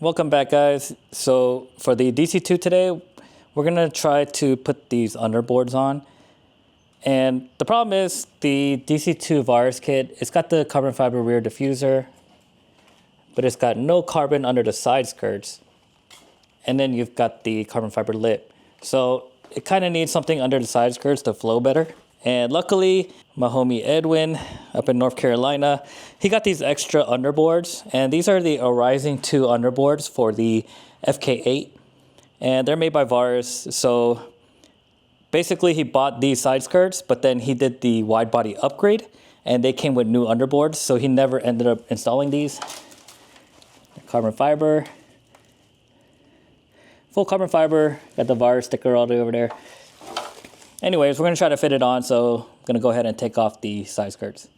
Welcome back, guys. So for the DC2 today, we're gonna try to put these underboards on. And the problem is the DC2 Varis kit, it's got the carbon fiber rear diffuser, but it's got no carbon under the side skirts. And then you've got the carbon fiber lip. So it kind of needs something under the side skirts to flow better. And luckily, my homie Edwin up in North Carolina, he got these extra underboards. And these are the Arising 2 underboards for the FK8. And they're made by Varis. So basically, he bought these side skirts, but then he did the wide body upgrade. And they came with new underboards. So he never ended up installing these. Carbon fiber. Full carbon fiber. Got the Varis sticker all the way over there. Anyways, we're going to try to fit it on, so I'm going to go ahead and take off the side skirts.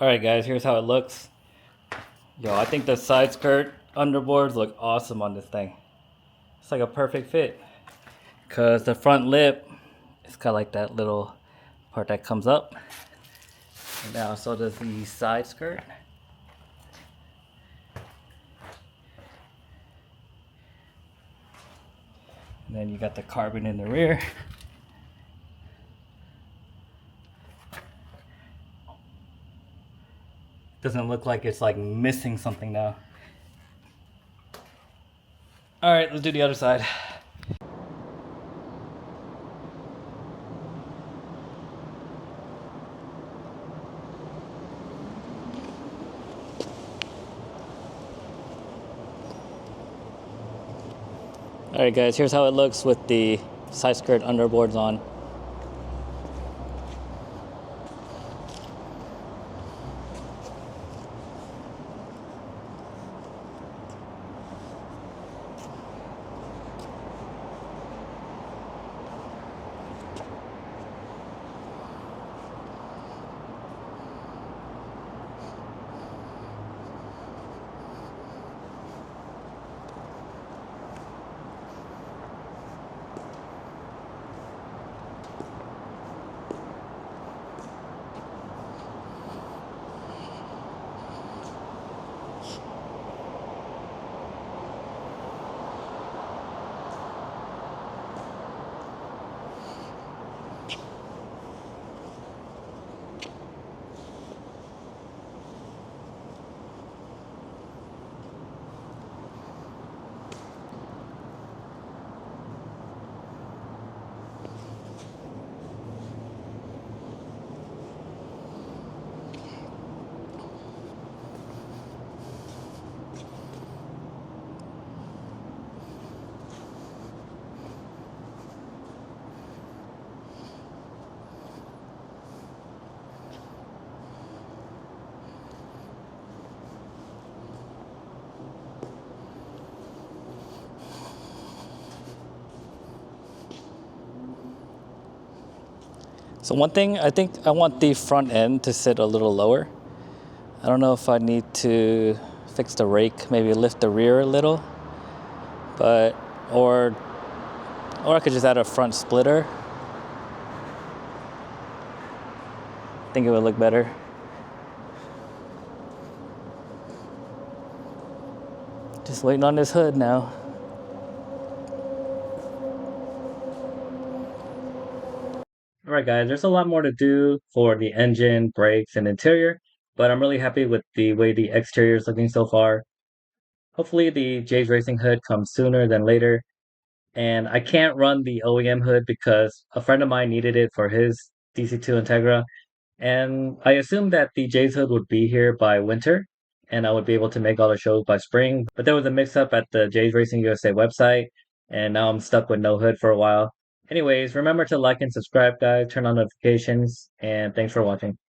Alright guys, here's how it looks. Yo, I think the side skirt underboards look awesome on this thing. It's like a perfect fit. Because the front lip, it's got like that little part that comes up. And now so does the side skirt. And then you got the carbon in the rear. doesn't look like it's like missing something now. All right, let's do the other side. Alright guys, here's how it looks with the side skirt underboards on. So one thing, I think I want the front end to sit a little lower. I don't know if I need to fix the rake, maybe lift the rear a little, but, or I could just add a front splitter. I think it would look better. Just waiting on this hood now. Alright guys, there's a lot more to do for the engine, brakes, and interior, but I'm really happy with the way the exterior is looking so far. Hopefully the J's Racing hood comes sooner than later, and I can't run the OEM hood because a friend of mine needed it for his DC2 Integra, and I assumed that the J's hood would be here by winter, and I would be able to make all the shows by spring, but there was a mix-up at the J's Racing USA website, and now I'm stuck with no hood for a while. Anyways, remember to like and subscribe, guys, turn on notifications, and thanks for watching.